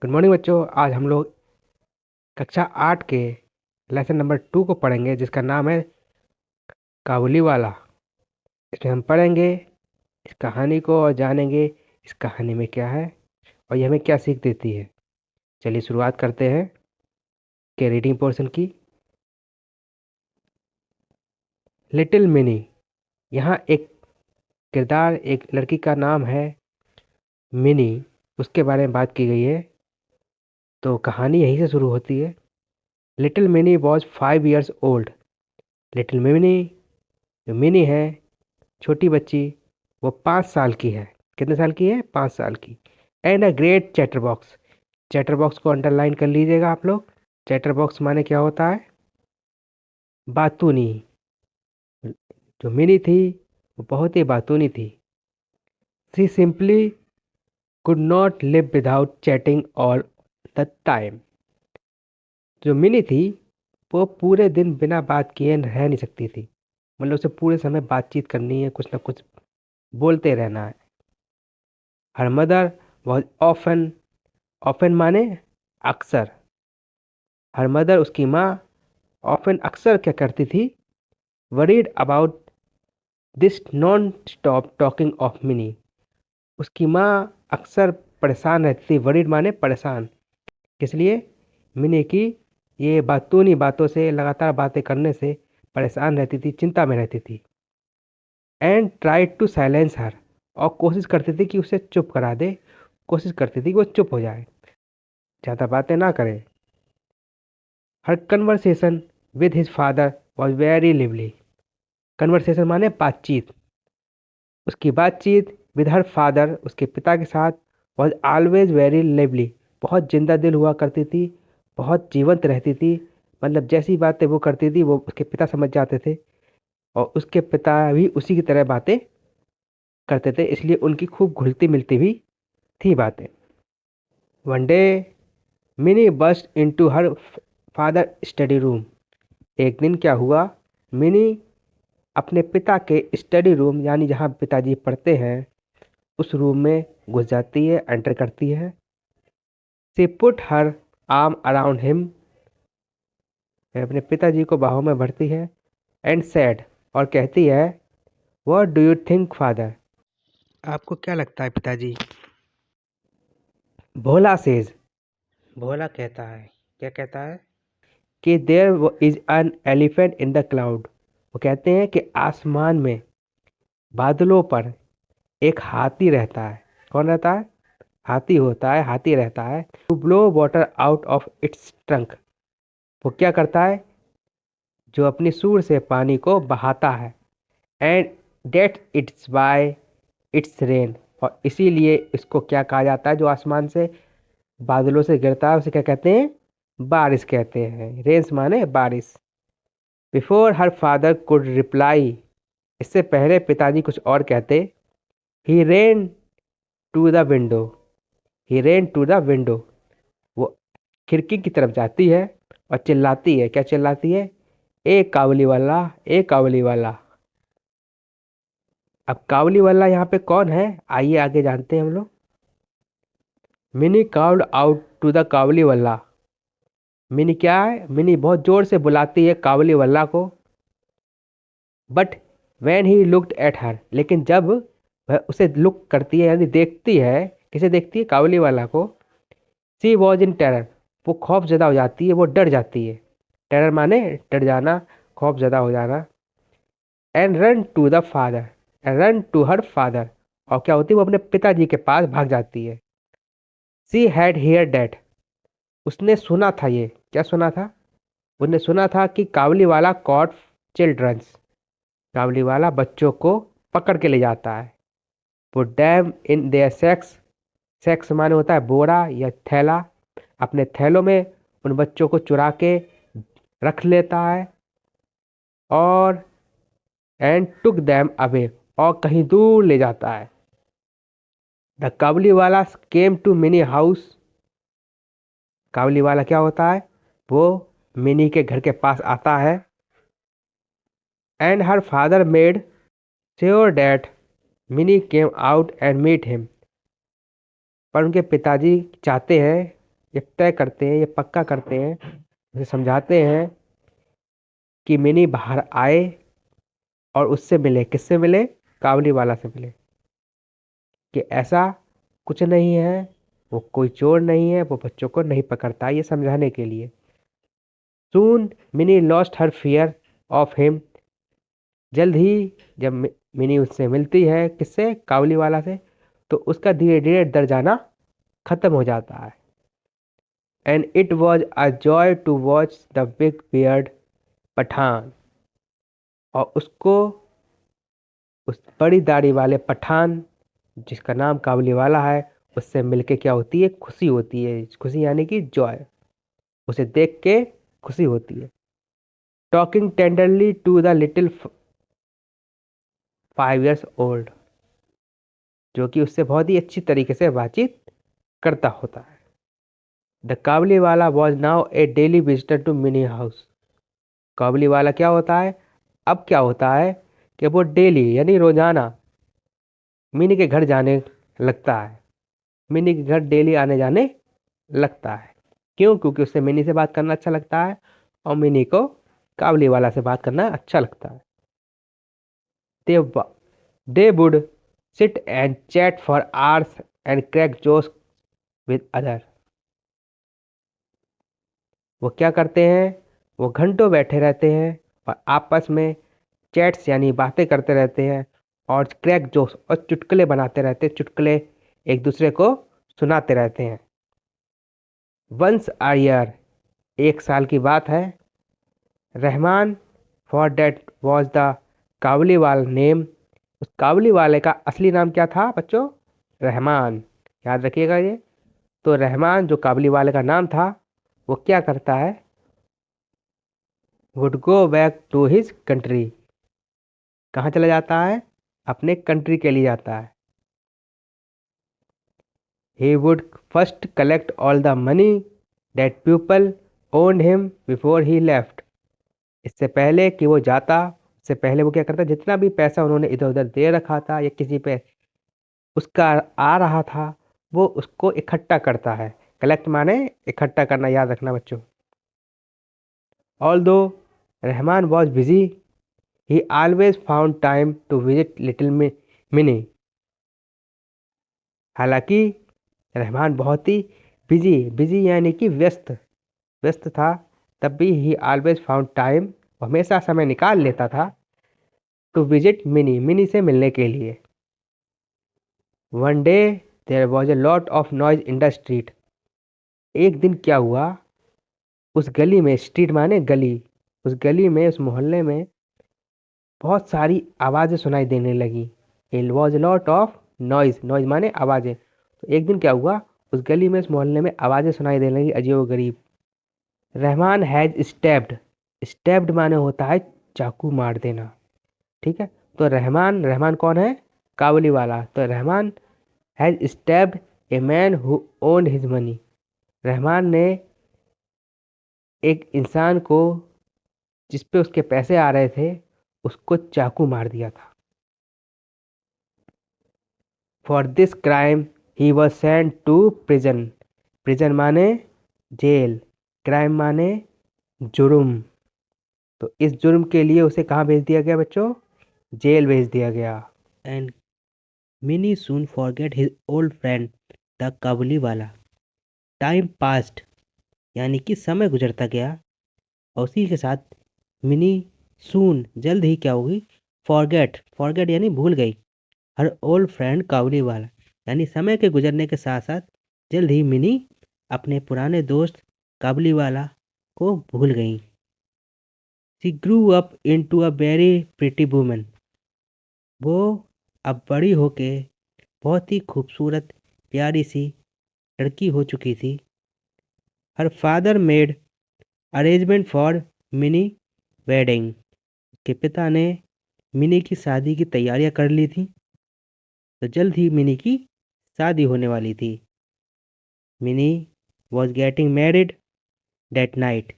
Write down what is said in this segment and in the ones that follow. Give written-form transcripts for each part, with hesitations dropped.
Good morning बच्चों। आज हम लोग कक्षा 8 के लेसन नंबर 2 को पढ़ेंगे, जिसका नाम है काबुलीवाला। इसमें हम पढ़ेंगे इस कहानी को और जानेंगे इस कहानी में क्या है और ये हमें क्या सीख देती है। चलिए शुरुआत करते हैं के रीडिंग पोर्शन की। Little mini. यहाँ एक किरदार, एक लड़की का नाम है मिनी, उसके बारे में बात की गई है। तो कहानी यहीं से शुरू होती है। Little mini was 5 years old. Little mini, जो मिनी है, छोटी बच्ची, वो 5 साल की है। कितने साल की है? 5 साल की। And a great chatter box. Chatter box को अंडरलाइन कर लीजिएगा आप लोग। चैटर बॉक्स माने क्या होता है? बातूनी। जो मिनी थी वो बहुत ही बातूनी थी। She simply could not live without chatting all the time. जो मिनी थी वो पूरे दिन बिना बात किए रह नहीं सकती थी। मतलब उसे पूरे समय बातचीत करनी है, कुछ ना कुछ बोलते रहना है। Her mother was often. Often माने अक्सर। हर मदर, उसकी माँ, ऑफन अक्सर क्या करती थी? Worried about this non stop talking of mini. उसकी माँ अक्सर परेशान रहती थी। वरीड माने परेशान। किस लिए? मिनी की ये बातूनी बातों से, लगातार बातें करने से परेशान रहती थी, चिंता में रहती थी। एंड ट्राइड टू साइलेंस हर। और कोशिश करती थी कि उसे चुप करा दे। कोशिश करती थी कि वो चुप हो जाए, ज़्यादा बातें ना करे। हर conversation with his father was very lively. Conversation माने बातचीत। उसकी बातचीत विद हर फादर, उसके पिता के साथ, वॉज ऑलवेज वेरी लिवली, बहुत जिंदा दिल हुआ करती थी, बहुत जीवंत रहती थी। मतलब जैसी बातें वो करती थी वो उसके पिता समझ जाते थे, और उसके पिता भी उसी की तरह बातें करते थे, इसलिए उनकी खूब घुलती मिलती भी थी बातें। One day Mini burst into her father study room. एक दिन क्या हुआ? मिनी अपने पिता के स्टडी रूम, यानी जहाँ पिताजी पढ़ते हैं, उस रूम में घुस जाती है, एंटर करती है। She put her arm around him. अपने पिताजी को बाहों में भरती है। एंड सैड, और कहती है, what do you think father? आपको क्या लगता है पिताजी? भोला सेज। भोला कहता है, क्या कहता है? कि there is an elephant in the cloud. वो कहते हैं कि आसमान में, बादलों पर एक हाथी रहता है। कौन रहता है? हाथी होता है, हाथी रहता है। To blow water out of its trunk. वो क्या करता है? जो अपनी सूंड से पानी को बहाता है। And that it's by its rain. और इसीलिए इसको क्या कहा जाता है? जो आसमान से, बादलों से गिरता है, उसे क्या कहते हैं? बारिश कहते हैं। रेन्स माने बारिश। Before her father could reply. इससे पहले पिताजी कुछ और कहते, he ran to the window. He ran to the window. वो खिड़की की तरफ जाती है और चिल्लाती है। क्या चिल्लाती है? ए काबुली वाला, ए काबुली वाला। अब काबुली वाला यहाँ पे कौन है? आइए आगे जानते हैं हम लोग। Mini called out to the Kabuliwala. Mini क्या है? मिनी बहुत जोर से बुलाती है काबुली वाला को। But when he looked at her, लेकिन जब वह उसे लुक करती है, यानी देखती है, किसे देखती है? काबुली वाला को। सी वॉज इन टेरर। वो खौफ ज़्यादा हो जाती है, वो डर जाती है। टेरर माने डर जाना, खौफ ज़्यादा हो जाना। And run to the father. And run to her father. और क्या होती है? वो अपने पिताजी के पास भाग जाती है। She had here that. उसने सुना था। ये क्या सुना था? उसने सुना था कि काबुली वाला कॉट चिल्ड्रंस। काबुली वाला बच्चों को पकड़ के ले जाता है। Put dam in their sex. Sex माने होता है बोरा या थैला। अपने थैलों में उन बच्चों को चुरा के रख लेता है। और एंड टुक दैम अवे, और कहीं दूर ले जाता है। द काबुली वाला came to Mini house. Kabuliwala क्या होता है? वो मिनी के घर के पास आता है। And her father made sure that Mini came out and meet him. पर उनके पिताजी चाहते हैं ये तय करते हैं, ये पक्का करते हैं, उसे समझाते हैं कि मिनी बाहर आए और उससे मिले। किससे मिले? काबुली वाला से मिले। कि ऐसा कुछ नहीं है, वो कोई चोर नहीं है, वो बच्चों को नहीं पकड़ता, ये समझाने के लिए। Soon Mini lost her fear of him. जल्द ही जब मिनी उससे मिलती है, किससे? काबुली वाला से, तो उसका धीरे धीरे डर जाना खत्म हो जाता है। And it was a joy to watch the big beard Pathan. और उसको उस बड़ी दाढ़ी वाले पठान, जिसका नाम काबुली वाला है, उससे मिलके क्या होती है? खुशी होती है। खुशी यानी कि जॉय। उसे देख के खुशी होती है। Talking tenderly to the little 5 years old, जो कि उससे बहुत ही अच्छी तरीके से बातचीत करता होता है। The Kabuliwala was now a daily visitor to Mini house. Kabuliwala क्या होता है? अब क्या होता है कि वो डेली यानी रोजाना मिनी के घर जाने लगता है। मिनी के घर डेली आने जाने लगता है। क्यों? क्योंकि उससे मिनी से बात करना अच्छा लगता है और मिनी को काबुली वाला से बात करना अच्छा लगता है। They they would sit and chat for hours and crack jokes with other. वो क्या करते हैं? वो घंटों बैठे रहते हैं और आपस में चैट्स यानी बातें करते रहते हैं और क्रैक जोक्स और चुटकुले बनाते रहते हैं। चुटकुले एक दूसरे को सुनाते रहते हैं। वंस अ ईयर, एक साल की बात है। Rahman, for that was the Kabuliwala name. उस काबुली वाले का असली नाम क्या था बच्चों? रहमान। याद रखिएगा ये। तो रहमान, जो काबुली वाले का नाम था, वो क्या करता है? Would go back to his country. कहाँ चला जाता है? अपने कंट्री के लिए जाता है। He would first collect all the money that people owned him before he left. इससे पहले कि वो जाता, इससे पहले वो क्या करता? जितना भी पैसा उन्होंने इधर उधर दे रखा था या किसी पे उसका आ रहा था, वो उसको इकट्ठा करता है। कलेक्ट माने इकट्ठा करना, याद रखना बच्चों। Although Rahman was busy, he always found time to visit little Mini. हालांकि रहमान बहुत ही बिजी, बिजी यानी कि व्यस्त, व्यस्त था, तब भी ही ऑलवेज फाउंड टाइम, हमेशा समय निकाल लेता था टू विजिट मिनी, मिनी से मिलने के लिए। One day there was a lot of noise in the street. एक दिन क्या हुआ? उस गली में, स्ट्रीट माने गली, उस गली में, उस मोहल्ले में बहुत सारी आवाज़ें सुनाई देने लगी। It was lot of noise, noise माने आवाज़ें। तो एक दिन क्या हुआ? उस गली में, उस मोहल्ले में आवाज़ें सुनाई देने लगी, अजीब गरीब। रहमान हैज स्टेप्ड, स्टेप्ड माने होता है चाकू मार देना। ठीक है। तो रहमान, रहमान कौन है? काबुली वाला। तो Rahman has stepped a man who owned his money. Rahman ने एक इंसान को, जिस पे उसके पैसे आ रहे थे, उसको चाकू मार दिया था। For this crime he was sent to prison. Prison माने जेल, क्राइम माने जुर्म। तो इस जुर्म के लिए उसे कहाँ भेज दिया गया बच्चों? जेल भेज दिया गया। And Mini soon forget his old friend the Kabuliwala. Time past यानी कि समय गुजरता गया और उसी के साथ मिनी सून जल्द ही क्या होगी? फॉरगेट, फॉरगेट यानी भूल गई, हर ओल्ड फ्रेंड काबुली वाला, यानी समय के गुजरने के साथ साथ जल्द ही मिनी अपने पुराने दोस्त काबुली वाला को भूल गई। She grew up into a very pretty woman. वो अब बड़ी होके बहुत ही खूबसूरत प्यारी सी लड़की हो चुकी थी। हर father made arrangement for mini wedding. के पिता ने मिनी की शादी की तैयारियां कर ली थी। तो जल्द ही मिनी की शादी होने वाली थी। Mini was getting married that night.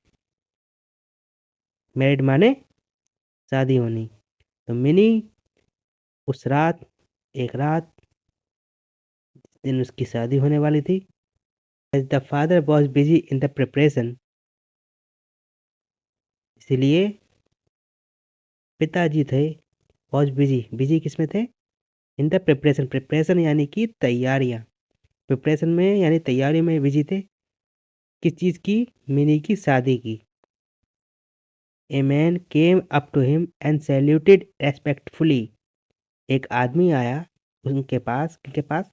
Married माने शादी होनी। तो मिनी उस रात, एक रात, जिस दिन उसकी शादी होने वाली थी, as the father was busy in the preparation, इसलिए पिताजी थे वॉज बिजी, बिजी किस में थे? इन द प्रिपरेशन, प्रिपरेशन यानी कि तैयारियां, प्रिपरेशन में यानी तैयारी में बिजी थे। किस चीज़ की? मिनी की शादी की। A man came up to him and saluted respectfully, एक आदमी आया उनके पास, किनके पास?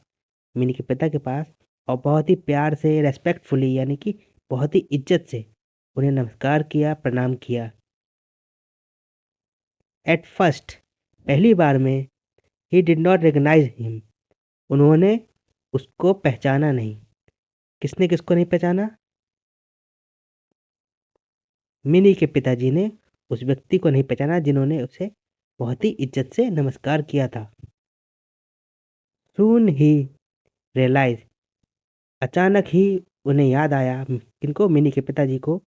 मिनी के पिता के पास, और बहुत ही प्यार से, रेस्पेक्टफुली यानी कि बहुत ही इज्जत से उन्हें नमस्कार किया, प्रणाम किया। एट फर्स्ट, पहली बार में, he did not recognize him, उन्होंने उसको पहचाना नहीं। किसने किसको नहीं पहचाना? मिनी के पिताजी ने उस व्यक्ति को नहीं पहचाना जिन्होंने उसे बहुत ही इज्जत से नमस्कार किया था। सून ही रियलाइज, अचानक ही उन्हें याद आया, किनको? मिनी के पिताजी को।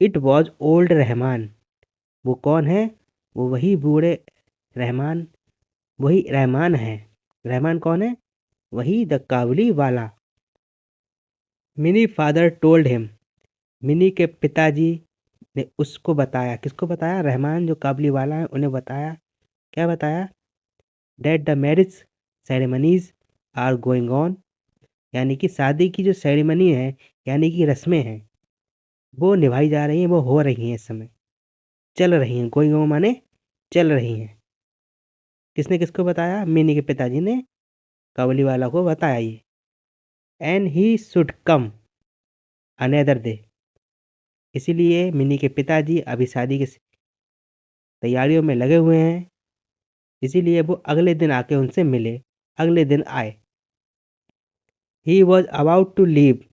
इट वॉज ओल्ड रहमान, वो कौन है? वो वही बूढ़े रहमान, वही रहमान है। रहमान कौन है? वही the Kabuliwala. Mini father told him, mini के पिताजी ने उसको बताया, किसको बताया? रहमान जो काबुली वाला है उन्हें बताया। क्या बताया? That the marriage ceremonies are going on, यानी कि शादी की जो सेरेमनी है, यानी कि रस्में हैं, वो निभाई जा रही हैं, वो हो रही हैं इस समय, चल रही हैं। गोइंग ऑन माने चल रही हैं। किसने किसको बताया? मिनी के पिताजी ने काबुली वाला को बताया ये। And he should come another day, इसीलिए मिनी के पिताजी अभी शादी की तैयारियों में लगे हुए हैं, इसीलिए वो अगले दिन आके उनसे मिले, अगले दिन आए। He was about to leave,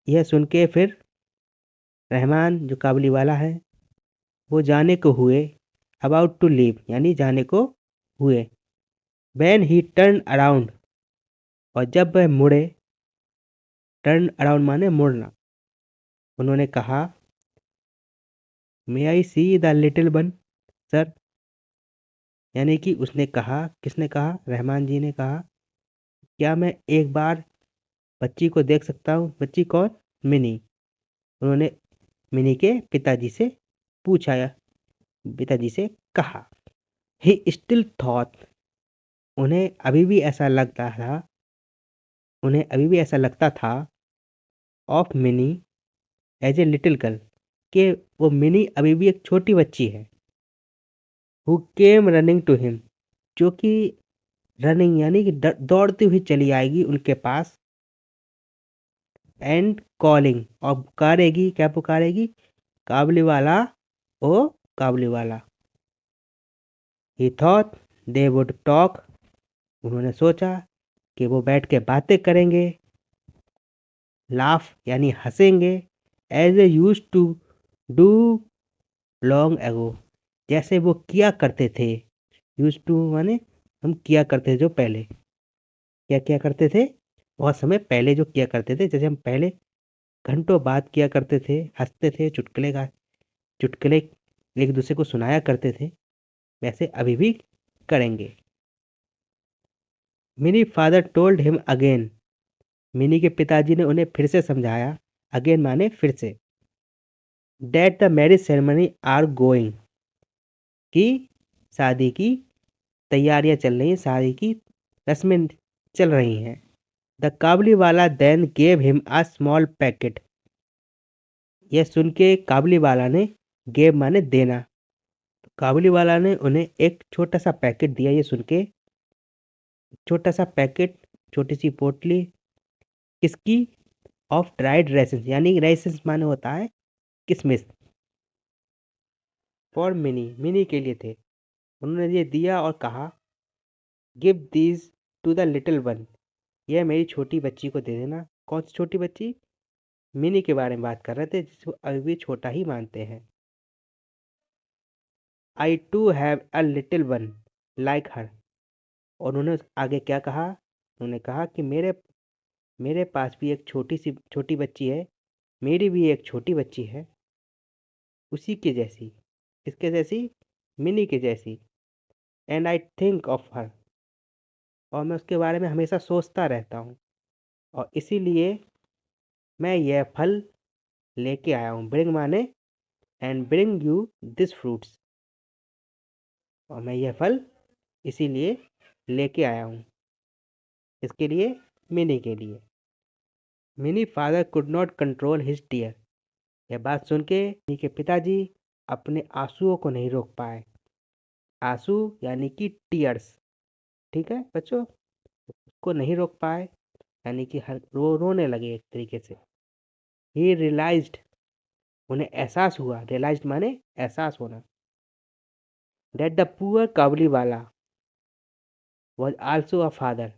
यह सुन के फिर रहमान जो काबुली वाला है वो जाने को हुए, अबाउट टू लीव यानी जाने को हुए। व्हेन ही टर्न अराउंड, और जब वह मुड़े, टर्न अराउंड माने मुड़ना, उन्होंने कहा, may I see the little one sir, यानी कि उसने कहा, किसने कहा? रहमान जी ने कहा, क्या मैं एक बार बच्ची को देख सकता हूँ? बच्ची कौन? मिनी। उन्होंने मिनी के पिताजी से पूछा, पिताजी से कहा। ही स्टिल थॉट, उन्हें अभी भी ऐसा लगता था, उन्हें अभी भी ऐसा लगता था, of Mini as a little girl, कि वो मिनी अभी भी एक छोटी बच्ची है। Who came running to him, जो कि रनिंग यानी कि दौड़ती हुई चली आएगी उनके पास। एंड कॉलिंग, और पुकारेगी, क्या पुकारेगी? काबुली वाला, ओ काबुली वाला। ही थॉट दे वुड टॉक, उन्होंने सोचा कि वो बैठ के बातें करेंगे। लाफ यानी हंसेंगे। As a used to do long ago, जैसे वो किया करते थे। यूज टू माने हम किया करते थे जो पहले, क्या किया करते थे? बहुत समय पहले जो किया करते थे, जैसे हम पहले घंटों बात किया करते थे, हंसते थे, चुटकुले एक दूसरे को सुनाया करते थे, वैसे अभी भी करेंगे। Mini father told him again, mini के पिताजी ने उन्हें फिर से समझाया। अगेन माने फिर से। That the marriage ceremony are going, कि शादी की तैयारियां चल रही हैं, शादी की रस्में चल रही हैं। The Kabuliwala then gave him a small packet, यह सुन के काबुली वाला ने, गेव माने देना, काबुली वाला ने उन्हें एक छोटा सा पैकेट दिया। ये सुन के, छोटा सा पैकेट, छोटी सी पोटली, किसकी? ऑफ ड्राइड रेसिन्स, यानी रेसिन्स माने होता है किशमिश। फॉर मिनी, मिनी के लिए थे। उन्होंने ये दिया और कहा, give these two the little one, यह मेरी छोटी बच्ची को दे देना। कौन सी छोटी बच्ची? मिनी के बारे में बात कर रहे थे, जिसको अभी भी छोटा ही मानते हैं। I too have a little one like her, और उन्होंने आगे क्या कहा? उन्होंने कहा कि मेरे पास भी एक छोटी बच्ची है, मेरी भी एक छोटी बच्ची है, उसी के जैसी। किसके जैसी? मिनी के जैसी। And I think of her, और मैं उसके बारे में हमेशा सोचता रहता हूँ। और इसीलिए मैं यह फल लेके आया हूँ। ब्रिंग माने and bring you this fruits, और मैं यह फल इसीलिए लेके आया हूँ। इसके लिए, मिनी के लिए। Mini father could not control his tear. यह बात सुन के मिनी के पिताजी अपने आंसुओं को नहीं रोक पाए। आंसू यानी कि टीयर्स, ठीक है बच्चों, को नहीं रोक पाए, यानी कि हर रोने लगे एक तरीके से। ही रियलाइज्ड, उन्हें एहसास हुआ, रियलाइज्ड माने एहसास होना, दैट द पुअर काबुली वाला वॉज आल्सो अ फादर,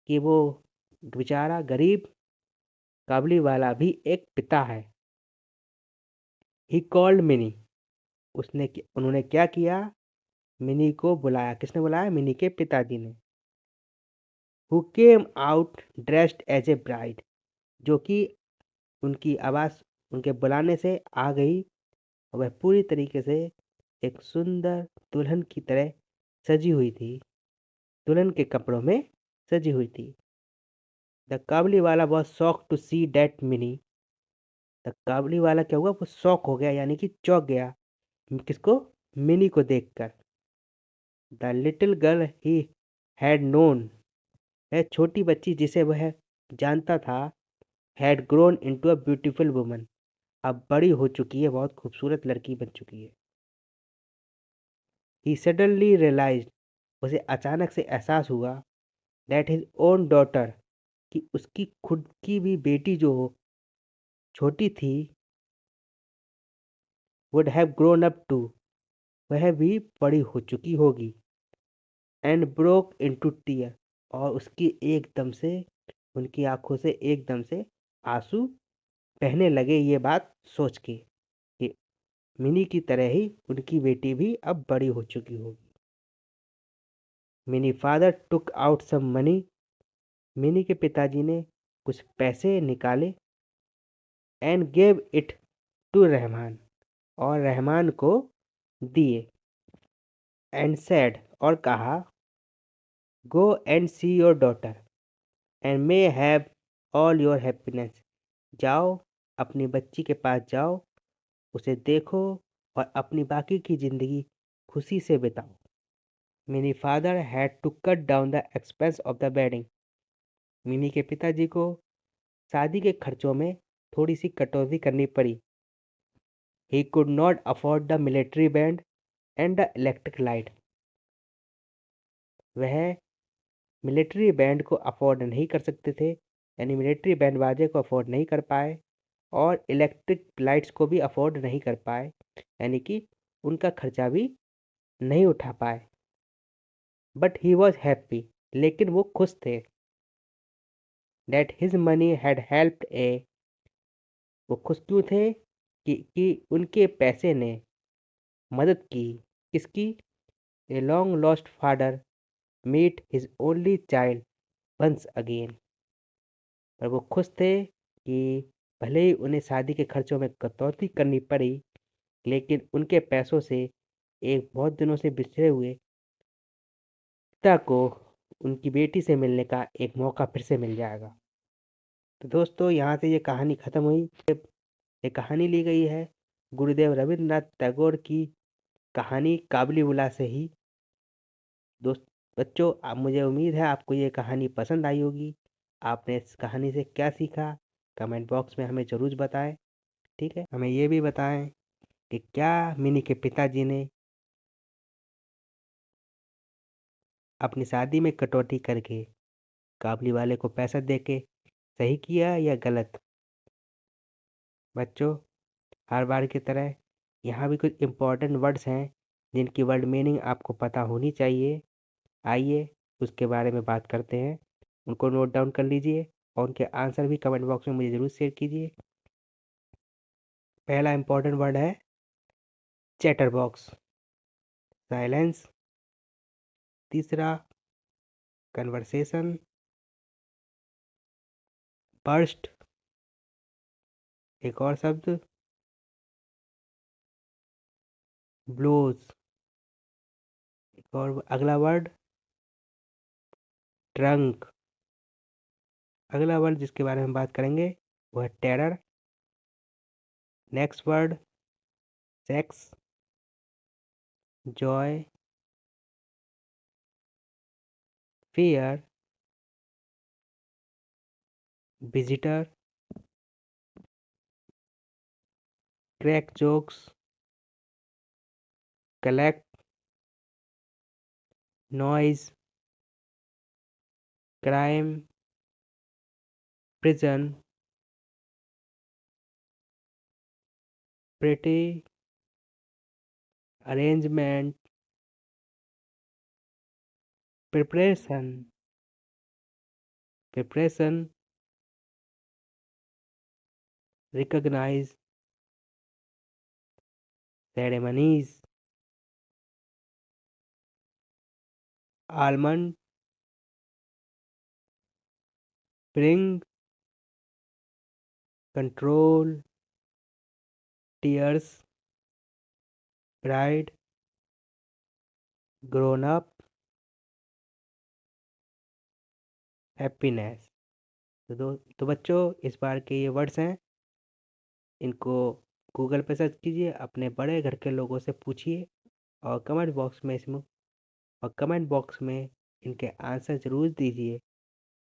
कि वो बेचारा गरीब काबुली वाला भी एक पिता है। ही कॉल्ड मिनी, उन्होंने क्या किया, मिनी को बुलाया। किसने बुलाया? मिनी के पिताजी ने। Who came out dressed as a bride, जो कि उनकी आवाज़ उनके बुलाने से आ गई, और वह पूरी तरीके से एक सुंदर दुल्हन की तरह सजी हुई थी, दुल्हन के कपड़ों में सजी हुई थी। The Kabuliwala was shock to see that Mini, the Kabuliwala क्या हुआ, वो शॉक हो गया, यानी कि चौंक गया। किसको? मिनी को देखकर। The little girl he had known, वह छोटी बच्ची जिसे वह जानता था, had grown into a beautiful woman, अब बड़ी हो चुकी है, बहुत खूबसूरत लड़की बन चुकी है। ही सडनली रियलाइज्ड, उसे अचानक से एहसास हुआ, दैट हिज ओन डॉटर, कि उसकी खुद की भी बेटी जो छोटी थी, would have grown up too, वह भी बड़ी हो चुकी होगी। एंड ब्रोक इनटू टीयर, और उसकी एकदम से, उनकी आंखों से एकदम से आंसू बहने लगे, ये बात सोच के कि मिनी की तरह ही उनकी बेटी भी अब बड़ी हो चुकी होगी। Mini father took out some money, Mini के पिताजी ने कुछ पैसे निकाले, and gave it to Rahman, और रहमान को दिए। एंड सेड, और कहा, go and see your daughter and may have all your happiness, जाओ अपनी बच्ची के पास जाओ, उसे देखो और अपनी बाकी की ज़िंदगी खुशी से बिताओ। Mini father had to cut down the expense of the wedding, Mini के पिताजी को शादी के खर्चों में थोड़ी सी कटौती करनी पड़ी। He could not afford the military band and the electric light, वह मिलिट्री बैंड को अफोर्ड नहीं कर सकते थे, यानी मिलिट्री बैंड बाजे को अफोर्ड नहीं कर पाए, और इलेक्ट्रिक लाइट्स को भी अफोर्ड नहीं कर पाए, यानी कि उनका खर्चा भी नहीं उठा पाए। बट ही वॉज हैप्पी, लेकिन वो खुश थे, that his money had helped a, वो खुश क्यों थे कि उनके पैसे ने मदद की। किसकी? A long lost father meet his only child once again, पर वो खुश थे कि भले ही उन्हें शादी के खर्चों में कटौती करनी पड़ी, लेकिन उनके पैसों से एक बहुत दिनों से बिछड़े हुए पिता को उनकी बेटी से मिलने का एक मौका फिर से मिल जाएगा। तो दोस्तों, यहाँ से ये कहानी ख़त्म हुई। ये कहानी ली गई है गुरुदेव रविंद्रनाथ टैगोर की कहानी काबुलीवाला से ही। दोस्त बच्चों, आप, मुझे उम्मीद है आपको ये कहानी पसंद आई होगी। आपने इस कहानी से क्या सीखा, कमेंट बॉक्स में हमें ज़रूर बताएं। ठीक है, हमें ये भी बताएं कि क्या मिनी के पिताजी ने अपनी शादी में कटौती करके काबुली वाले को पैसा देके सही किया या गलत। बच्चों, हर बार की तरह यहाँ भी कुछ इम्पोर्टेंट वर्ड्स हैं जिनकी वर्ड मीनिंग आपको पता होनी चाहिए। आइए उसके बारे में बात करते हैं, उनको नोट डाउन कर लीजिए और उनके आंसर भी कमेंट बॉक्स में मुझे ज़रूर शेयर कीजिए। पहला इम्पोर्टेंट वर्ड है चैटर बॉक्स, साइलेंस। तीसरा, कन्वर्सेशन, बर्स्ट। एक और शब्द, ब्लोज। एक और अगला वर्ड, ट्रंक। अगला वर्ड जिसके बारे में बात करेंगे वो है terror. Next word sex, joy, fear, visitor, crack jokes, collect, noise, crime, prison, pretty, arrangement, preparation, preparation, recognize, ceremonies, almond, bring, control, tears, bride, grown up, happiness. तो बच्चों इस बार के ये वर्ड्स हैं, इनको गूगल पे सर्च कीजिए, अपने बड़े घर के लोगों से पूछिए और कमेंट बॉक्स में इनके आंसर ज़रूर दीजिए।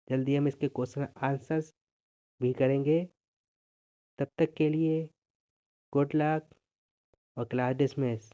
जल्दी हम इसके क्वेश्चन आंसर्स भी करेंगे। तब तक के लिए गुड लक और क्लास डिसमिस।